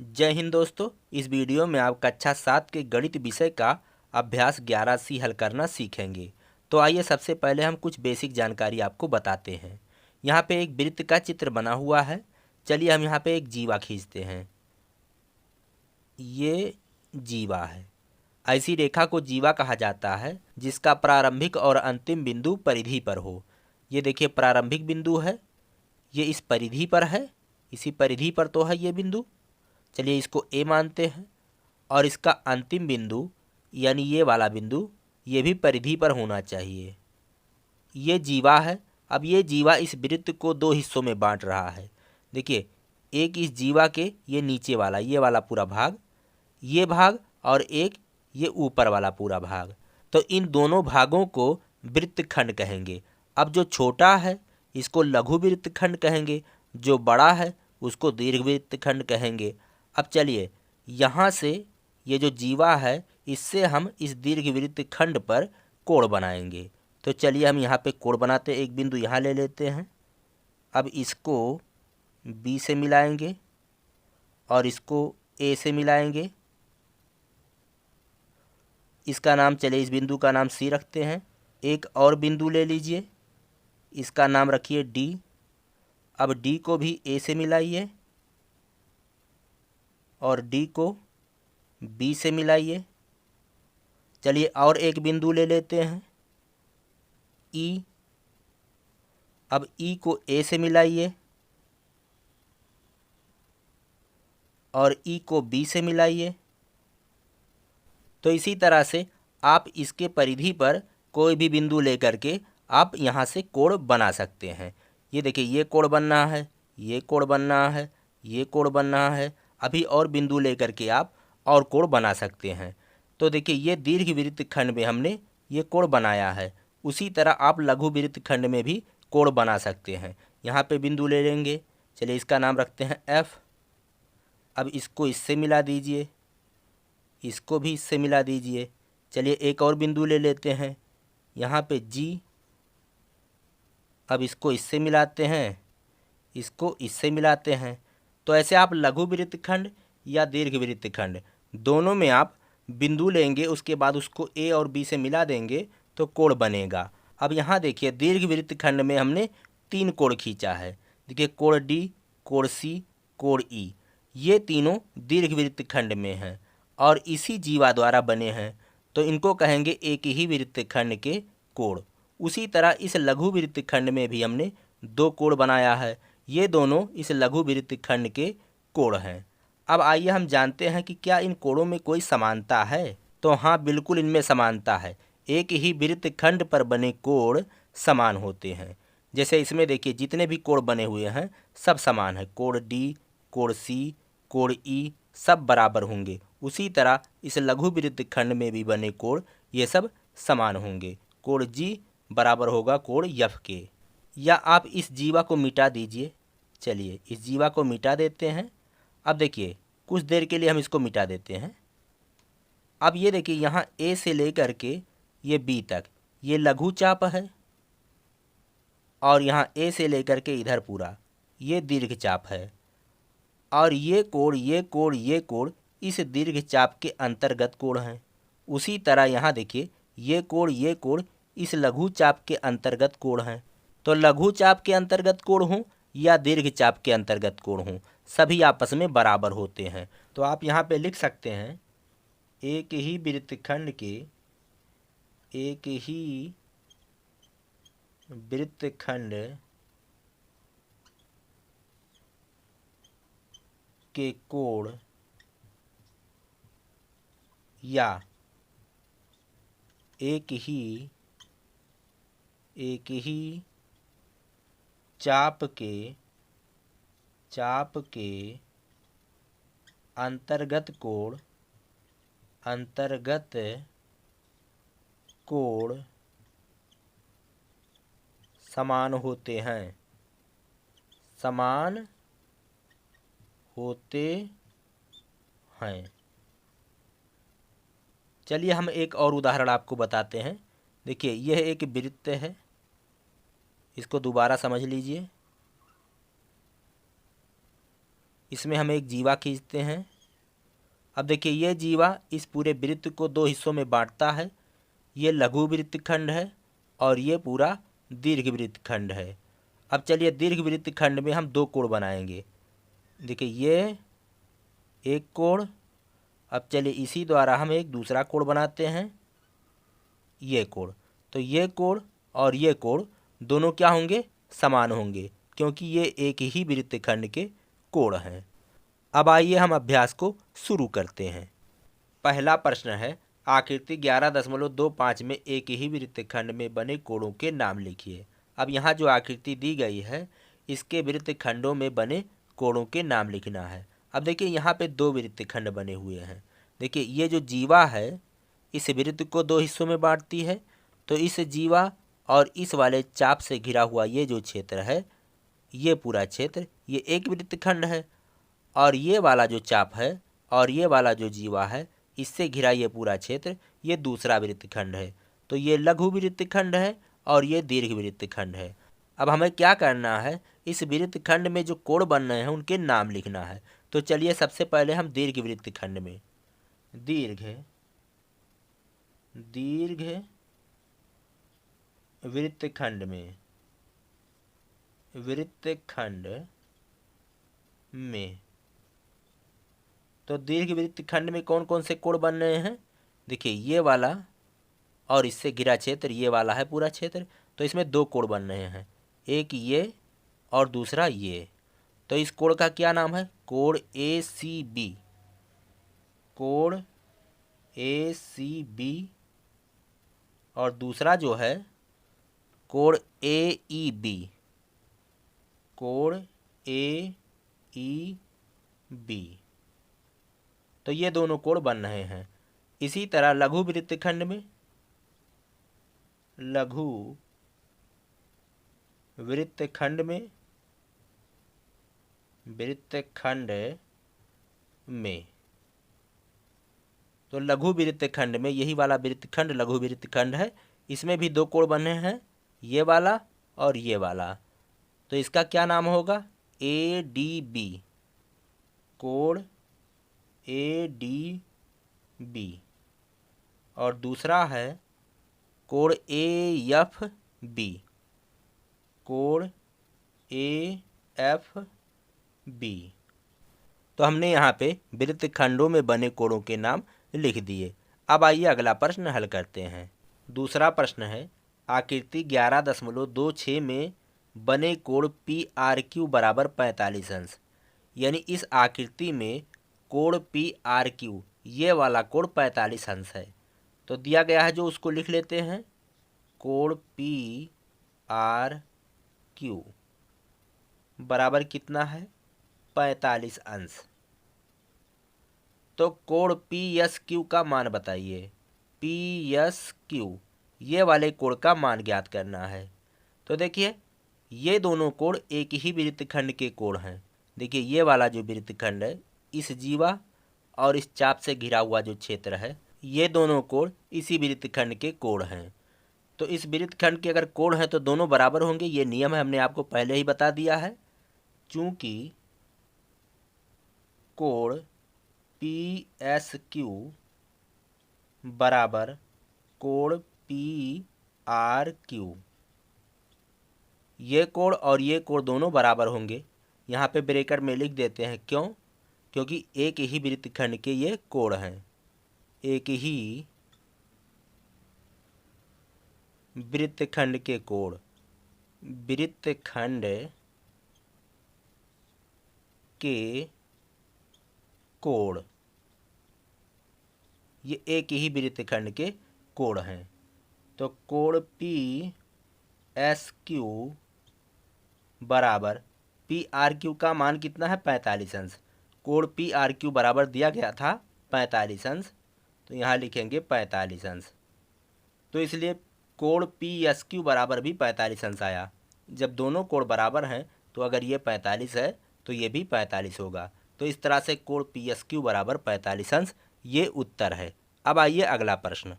जय हिंद दोस्तों। इस वीडियो में आप कक्षा 7 के गणित विषय का अभ्यास 11C हल करना सीखेंगे। तो आइए सबसे पहले हम कुछ बेसिक जानकारी आपको बताते हैं। यहाँ पे एक वृत्त का चित्र बना हुआ है। चलिए हम यहाँ पे एक जीवा खींचते हैं। ये जीवा है। ऐसी रेखा को जीवा कहा जाता है जिसका प्रारंभिक और अंतिम बिंदु परिधि पर हो। ये देखिए प्रारंभिक बिंदु है, ये इस परिधि पर है, इसी परिधि पर तो है ये बिंदु। चलिए इसको ए मानते हैं। और इसका अंतिम बिंदु यानी ये वाला बिंदु ये भी परिधि पर होना चाहिए। ये जीवा है। अब ये जीवा इस वृत्त को दो हिस्सों में बांट रहा है। देखिए एक इस जीवा के ये नीचे वाला ये वाला पूरा भाग, ये भाग, और एक ये ऊपर वाला पूरा भाग। तो इन दोनों भागों को वृत्तखंड कहेंगे। अब जो छोटा है इसको लघु वृत्तखंड कहेंगे, जो बड़ा है उसको दीर्घ वृत्तखंड कहेंगे। अब चलिए यहाँ से ये जो जीवा है इससे हम इस दीर्घ वृत्तखंड पर कोण बनाएंगे। तो चलिए हम यहाँ पे कोण बनाते हैं। एक बिंदु यहाँ ले लेते हैं। अब इसको बी से मिलाएंगे और इसको ए से मिलाएंगे। इसका नाम चलिए इस बिंदु का नाम सी रखते हैं। एक और बिंदु ले लीजिए, इसका नाम रखिए डी। अब डी को भी ए से मिलाइए और डी को बी से मिलाइए। चलिए और एक बिंदु ले लेते हैं ई। अब ई को ए से मिलाइए और ई को बी से मिलाइए। तो इसी तरह से आप इसके परिधि पर कोई भी बिंदु लेकर के आप यहाँ से कोण बना सकते हैं। ये देखिए ये कोण बनना है, ये कोण बनना है, ये कोण बनना है। अभी और बिंदु लेकर के आप और कोण बना सकते हैं। तो देखिए ये दीर्घ वृत्तखंड में हमने ये कोण बनाया है। उसी तरह आप लघु वृत्तखंड में भी कोण बना सकते हैं। यहाँ पे बिंदु ले लेंगे। चलिए इसका नाम रखते हैं एफ। अब इसको इससे मिला दीजिए, इसको भी इससे मिला दीजिए। चलिए एक और बिंदु ले लेते हैं, यहाँ पे जी। अब इसको इससे मिलाते हैं, इसको इससे मिलाते हैं। तो ऐसे आप लघु वृत्तखंड या दीर्घ वृत्तखंड दोनों में आप बिंदु लेंगे, उसके बाद उसको ए और बी से मिला देंगे तो कोण बनेगा। अब यहाँ देखिए दीर्घ वृत्तखंड में हमने 3 कोण खींचा है। देखिए कोण डी, कोण सी, कोण ई, ये तीनों दीर्घ वृत्तखंड में हैं और इसी जीवा द्वारा बने हैं। तो इनको कहेंगे एक ही वृत्तखंड के कोण। उसी तरह इस लघु वृत्तखंड में भी हमने 2 कोण बनाया है। ये दोनों इस लघु वृत्तखंड के कोण हैं। अब आइए हम जानते हैं कि क्या इन कोणों में कोई समानता है। तो हाँ, बिल्कुल इनमें समानता है। एक ही वृत्तखंड पर बने कोण समान होते हैं। जैसे इसमें देखिए जितने भी कोण बने हुए हैं सब समान है। कोण डी, कोण सी, कोण ई सब बराबर होंगे। उसी तरह इस लघु वृत्तखंड में भी बने कोण ये सब समान होंगे। कोण जी बराबर होगा कोण यफ के। या आप इस जीवा को मिटा दीजिए। चलिए इस जीवा को मिटा देते हैं। अब देखिए कुछ देर के लिए हम इसको मिटा देते हैं। अब ये देखिए यहाँ ए से लेकर के ये बी तक ये लघु चाप है और यहाँ ए से लेकर के इधर पूरा ये दीर्घ चाप है। और ये कोण, ये कोण, ये कोण इस दीर्घ चाप के अंतर्गत कोण हैं। उसी तरह यहाँ देखिए ये कोण, ये कोण इस लघु चाप के अंतर्गत कोण हैं। तो लघु चाप के अंतर्गत कोण हों या दीर्घ चाप के अंतर्गत कोण हों, सभी आपस में बराबर होते हैं। तो आप यहाँ पे लिख सकते हैं एक ही वृत्तखंड के, एक ही वृत्तखंड के कोण या एक ही चाप के अंतर्गत कोण समान होते हैं, समान होते हैं। चलिए हम एक और उदाहरण आपको बताते हैं। देखिए यह एक वृत्त है, इसको दोबारा समझ लीजिए। इसमें हम एक जीवा खींचते हैं। अब देखिए ये जीवा इस पूरे वृत्त को दो हिस्सों में बांटता है। ये लघु वृत्तखंड है और ये पूरा दीर्घ वृत्तखंड है। अब चलिए दीर्घ वृत्तखंड में हम दो कोण बनाएंगे। देखिए ये एक कोण। अब चलिए इसी द्वारा हम एक दूसरा कोण बनाते हैं, ये कोण। तो ये कोण और ये कोण दोनों क्या होंगे? समान होंगे, क्योंकि ये एक ही वृत्तखंड के कोण हैं। अब आइए हम अभ्यास को शुरू करते हैं। पहला प्रश्न है, आकृति 11.25 में एक ही वृत्तखंड में बने कोणों के नाम लिखिए। अब यहाँ जो आकृति दी गई है इसके वृत्तखंडों में बने कोणों के नाम लिखना है। अब देखिए यहाँ पे दो वृत्तखंड बने हुए हैं। देखिए ये जो जीवा है इस वृत्त को दो हिस्सों में बांटती है। तो इस जीवा और इस वाले चाप से घिरा हुआ ये जो क्षेत्र है, ये पूरा क्षेत्र, ये एक वृत्तखंड है। और ये वाला जो चाप है और ये वाला जो जीवा है, इससे घिरा ये पूरा क्षेत्र, ये दूसरा वृत्तखंड है। तो ये लघु वृत्तखंड है और ये दीर्घ वृत्तखंड है। अब हमें क्या करना है? इस वृत्तखंड में जो कोण बन रहे हैं उनके नाम लिखना है। तो चलिए सबसे पहले हम दीर्घ वृत्तखंड में दीर्घ वृत्तखंड में तो दीर्घ वृत्तखंड में कौन कौन से कोण बन रहे हैं? देखिए ये वाला और इससे घिरा क्षेत्र, ये वाला है पूरा क्षेत्र। तो इसमें दो कोण बन रहे हैं, एक ये और दूसरा ये। तो इस कोण का क्या नाम है? कोण ACB। कोण ACB। और दूसरा जो है कोण AEB। कोण AEB। तो ये दोनों कोण बन रहे हैं। इसी तरह लघु वृत्तखंड में तो लघु वृत्तखंड में यही वाला वृत्तखंड लघु वृत्तखंड है। इसमें भी दो कोण बने हैं, ये वाला और ये वाला। तो इसका क्या नाम होगा? ADB। कोण ADB। और दूसरा है कोण AFB। कोण AFB। तो हमने यहाँ पे वृत्तखंडों में बने कोणों के नाम लिख दिए। अब आइए अगला प्रश्न हल करते हैं। दूसरा प्रश्न है, आकृति 11.26 में बने कोण PRQ बराबर 45 अंश। यानी इस आकृति में कोण PRQ, ये वाला कोण 45 अंश है। तो दिया गया है जो उसको लिख लेते हैं। कोण PRQ बराबर कितना है? 45 अंश। तो कोण PSQ का मान बताइए। PSQ, ये वाले कोण का मान ज्ञात करना है। तो देखिए ये दोनों कोण एक ही वृत्तखंड के कोण हैं। देखिए ये वाला जो वृत्तखंड है, इस जीवा और इस चाप से घिरा हुआ जो क्षेत्र है, ये दोनों कोण इसी वृत्तखंड के कोण हैं। तो इस वृत्तखंड के अगर कोण हैं तो दोनों बराबर होंगे। ये नियम है, हमने आपको पहले ही बता दिया है। चूंकि कोण PSQ बराबर कोण PRQ, ये कोण और ये कोण दोनों बराबर होंगे। यहाँ पे ब्रैकेट में लिख देते हैं। क्यों? क्योंकि एक ही वृत्तखंड के ये कोण हैं। एक ही वृत्तखंड के कोण, वृत्तखंड के कोण, ये एक ही वृत्तखंड के कोण हैं। तो कोण PSQ बराबर PRQ का मान कितना है? 45 अंश। कोण PRQ बराबर दिया गया था 45 अंश, तो यहाँ लिखेंगे 45 अंश। तो इसलिए कोण PSQ बराबर भी 45 अंश आया। जब दोनों कोण बराबर हैं तो अगर ये 45 है तो ये भी 45 होगा। तो इस तरह से कोण PSQ बराबर 45 अंश, ये उत्तर है। अब आइए अगला प्रश्न।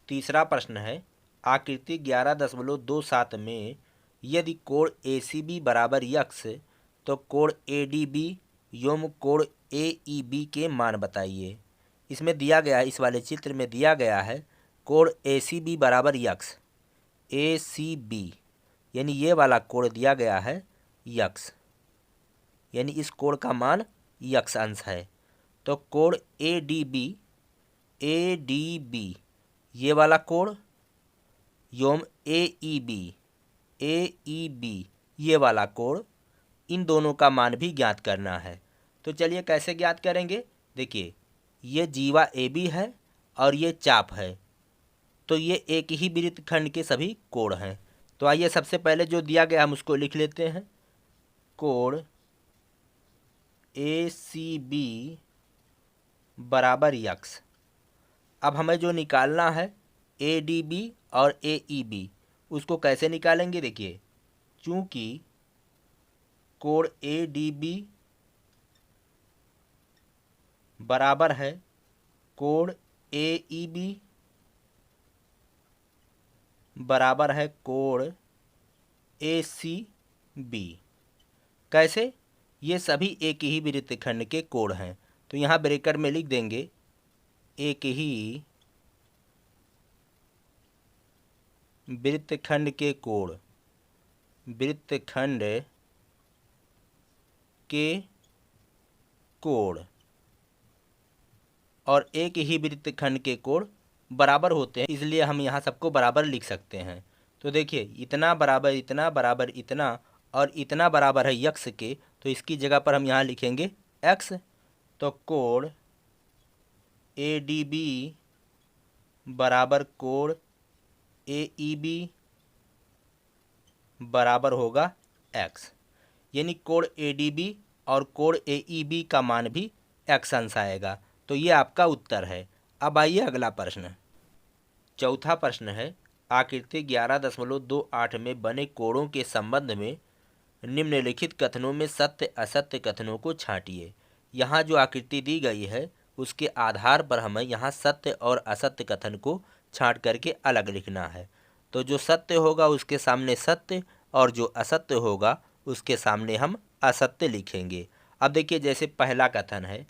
तीसरा प्रश्न है, आकृति 11.27 में यदि कोण ACB बराबर x तो कोण ADB योम कोण AEB के मान बताइए। इसमें दिया गया है, इस वाले चित्र में दिया गया है कोण ACB बराबर यक्स। ACB यानी ये वाला कोण दिया गया है यक्स, यानी इस कोण का मान यक्स अंश है। तो कोण ADB ये वाला कोण योम AEB ये वाला कोण, इन दोनों का मान भी ज्ञात करना है। तो चलिए कैसे ज्ञात करेंगे। देखिए ये जीवा AB है और ये चाप है, तो ये एक ही वृत्तखंड के सभी कोण हैं। तो आइए सबसे पहले जो दिया गया हम उसको लिख लेते हैं। कोण ACB बराबर यक्स। अब हमें जो निकालना है ADB और AEB, उसको कैसे निकालेंगे। देखिए चूंकि कोण ADB बराबर है कोण AEB बराबर है कोण ACB। कैसे, ये सभी एक ही वृत्तखंड के कोण हैं, तो यहाँ ब्रैकेट में लिख देंगे एक ही वृत्तखंड के कोण, वृत्तखंड के कोण, और एक ही वृत्तखंड के कोण बराबर होते हैं, इसलिए हम यहाँ सबको बराबर लिख सकते हैं। तो देखिए इतना बराबर इतना बराबर इतना और इतना बराबर है यक्स के, तो इसकी जगह पर हम यहाँ लिखेंगे एक्स। तो कोण ADB बराबर कोण AEB बराबर होगा एक्स, यानी कोण ADB और कोण AEB का मान भी एक्स अंश आएगा। तो ये आपका उत्तर है। अब आइए अगला प्रश्न। चौथा प्रश्न है, आकृति 11.28 में बने कोणों के संबंध में निम्नलिखित कथनों में सत्य असत्य कथनों को छांटिए। यहाँ जो आकृति दी गई है उसके आधार पर हमें यहाँ सत्य और असत्य कथन को छांट करके अलग लिखना है। तो जो सत्य होगा उसके सामने सत्य और जो असत्य होगा उसके सामने हम असत्य लिखेंगे। अब देखिए जैसे पहला कथन है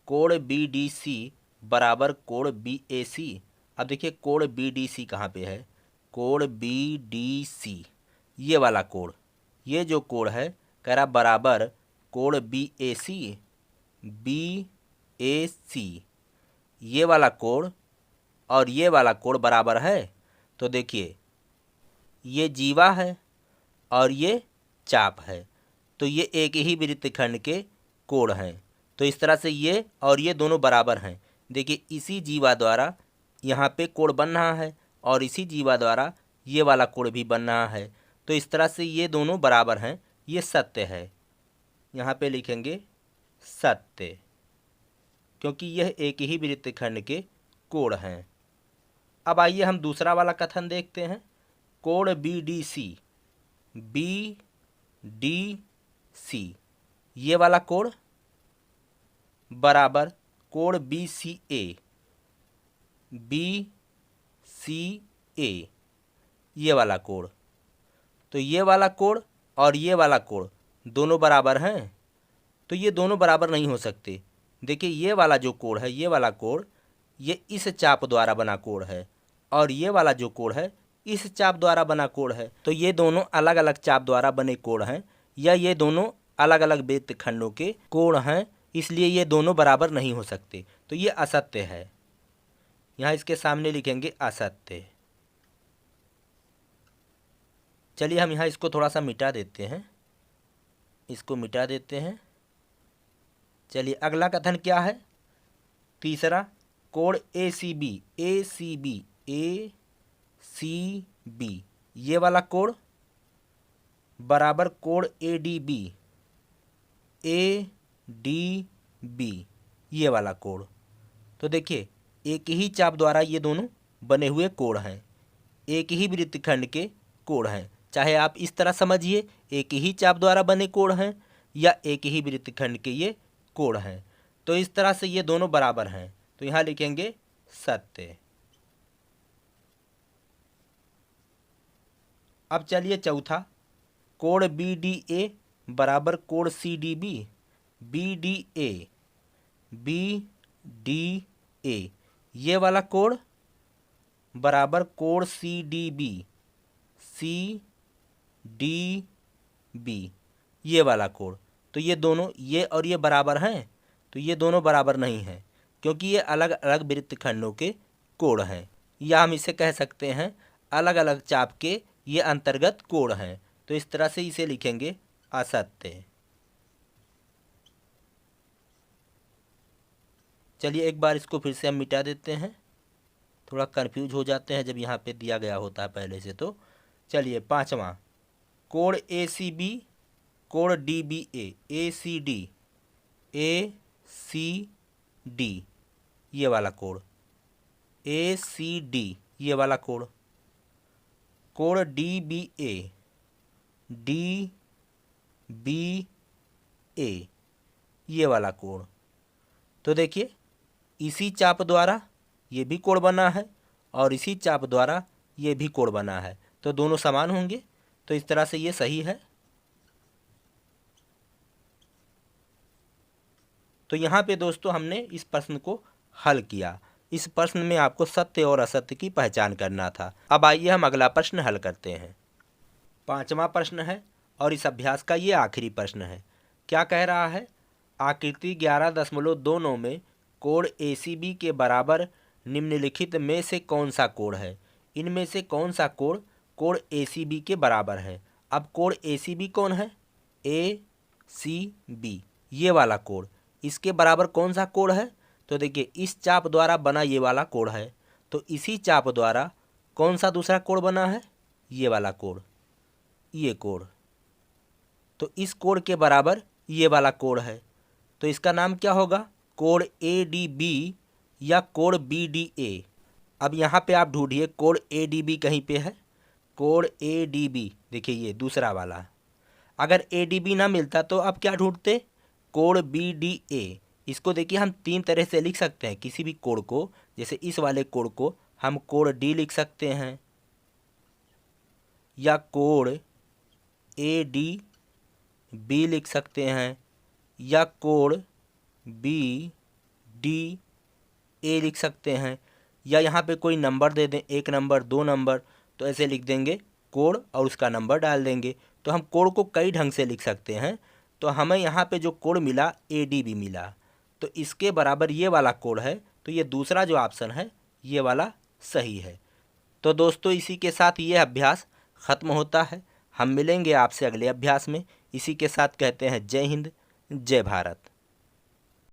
कोण BDC बराबर कोण BAC। अब देखिए कोण BDC कहाँ पे है, कोण BDC ये वाला कोण, ये जो कोण है कह रहा बराबर कोण BAC ये वाला कोण और ये वाला कोण बराबर है। तो देखिए ये जीवा है और ये चाप है, तो ये एक ही वृत्तखंड के कोण हैं। तो इस तरह से ये और ये दोनों बराबर हैं। देखिए इसी जीवा द्वारा यहाँ पे कोण बन रहा है और इसी जीवा द्वारा ये वाला कोण भी बन रहा है। तो इस तरह से ये दोनों बराबर हैं, ये सत्य है। यहाँ पे लिखेंगे सत्य, क्योंकि यह एक ही वृत्तखंड के कोण हैं। अब आइए हम दूसरा वाला कथन देखते हैं। कोण BDC ये वाला कोण बराबर कोण BCA ये वाला कोण। तो ये वाला कोण और ये वाला कोण दोनों बराबर हैं, तो ये दोनों बराबर नहीं हो सकते। देखिए ये वाला जो कोण है, ये वाला कोण, ये इस चाप द्वारा बना कोण है और ये वाला जो कोण है इस चाप द्वारा बना कोण है। तो ये दोनों अलग अलग चाप द्वारा बने कोण हैं, या ये दोनों अलग अलग वृत्तखंडों के कोण हैं, इसलिए ये दोनों बराबर नहीं हो सकते। तो ये असत्य है, यहाँ इसके सामने लिखेंगे असत्य। चलिए हम यहाँ इसको थोड़ा सा मिटा देते हैं, इसको मिटा देते हैं। चलिए अगला कथन क्या है, तीसरा कोण ACB ये वाला कोण बराबर कोण ADB ये वाला कोण। तो देखिए एक ही चाप द्वारा ये दोनों बने हुए कोण हैं, एक ही वृत्तखंड के कोण हैं। चाहे आप इस तरह समझिए एक ही चाप द्वारा बने कोण हैं या एक ही वृत्तखंड के ये कोण हैं। तो इस तरह से ये दोनों बराबर हैं, तो यहाँ लिखेंगे सत्य। अब चलिए चौथा, कोण BDA बराबर कोण CDB BDA, BDA ये वाला कोड बराबर कोड CDB, CDB ये वाला कोड। तो ये दोनों, ये और ये बराबर हैं, तो ये दोनों बराबर नहीं हैं क्योंकि ये अलग अलग वृत्तखंडों के कोड हैं, या हम इसे कह सकते हैं अलग अलग चाप के ये अंतर्गत कोड हैं। तो इस तरह से इसे लिखेंगे असत्य। चलिए एक बार इसको फिर से हम मिटा देते हैं, थोड़ा कंफ्यूज हो जाते हैं जब यहाँ पे दिया गया होता है पहले से। तो चलिए पांचवा, code ACB, code DBA, ACD, ACD ये वाला कोड, ACD ये वाला कोड, कोड DBA, DBA ये वाला कोड। तो देखिए इसी चाप द्वारा ये भी कोड बना है और इसी चाप द्वारा ये भी कोड बना है, तो दोनों समान होंगे। तो इस तरह से ये सही है। तो यहाँ पे दोस्तों हमने इस प्रश्न को हल किया। इस प्रश्न में आपको सत्य और असत्य की पहचान करना था। अब आइए हम अगला प्रश्न हल करते हैं। पांचवा प्रश्न है और इस अभ्यास का ये आखिरी प्रश्न है। क्या कह रहा है? आकृति 11.29 में कोड ACB के बराबर निम्नलिखित में से कौन सा कोड है? इनमें से कौन सा कोड कोड ACB के बराबर है? अब कोड ACB कौन है? ACB ये वाला कोड, इसके बराबर कौन सा कोड है? तो देखिए इस चाप द्वारा बना ये वाला कोड है, तो इसी चाप द्वारा कौन सा दूसरा कोड बना है? ये वाला कोड, ये कोड। तो इस कोड के बराबर ये वाला कोड है, तो इसका नाम क्या होगा? कोड ADB या कोड BDA। अब यहाँ पे आप ढूंढिए कोड ADB कहीं पे है? कोड ADB देखिए ये दूसरा वाला। अगर ADB ना मिलता तो आप क्या ढूंढते? Code BDA। इसको देखिए हम तीन तरह से लिख सकते हैं किसी भी कोड को। जैसे इस वाले कोड को हम कोड D लिख सकते हैं, या कोड ADB लिख सकते हैं, या कोड BDA लिख सकते हैं, या यहाँ पे कोई नंबर दे दें, 1 नंबर 2 नंबर, तो ऐसे लिख देंगे कोड और उसका नंबर डाल देंगे। तो हम कोड को कई ढंग से लिख सकते हैं। तो हमें यहाँ पे जो कोड मिला ADB मिला, तो इसके बराबर ये वाला कोड है, तो ये दूसरा जो ऑप्शन है ये वाला सही है। तो दोस्तों इसी के साथ ये अभ्यास ख़त्म होता है। हम मिलेंगे आपसे अगले अभ्यास में। इसी के साथ कहते हैं जय हिंद, जय भारत।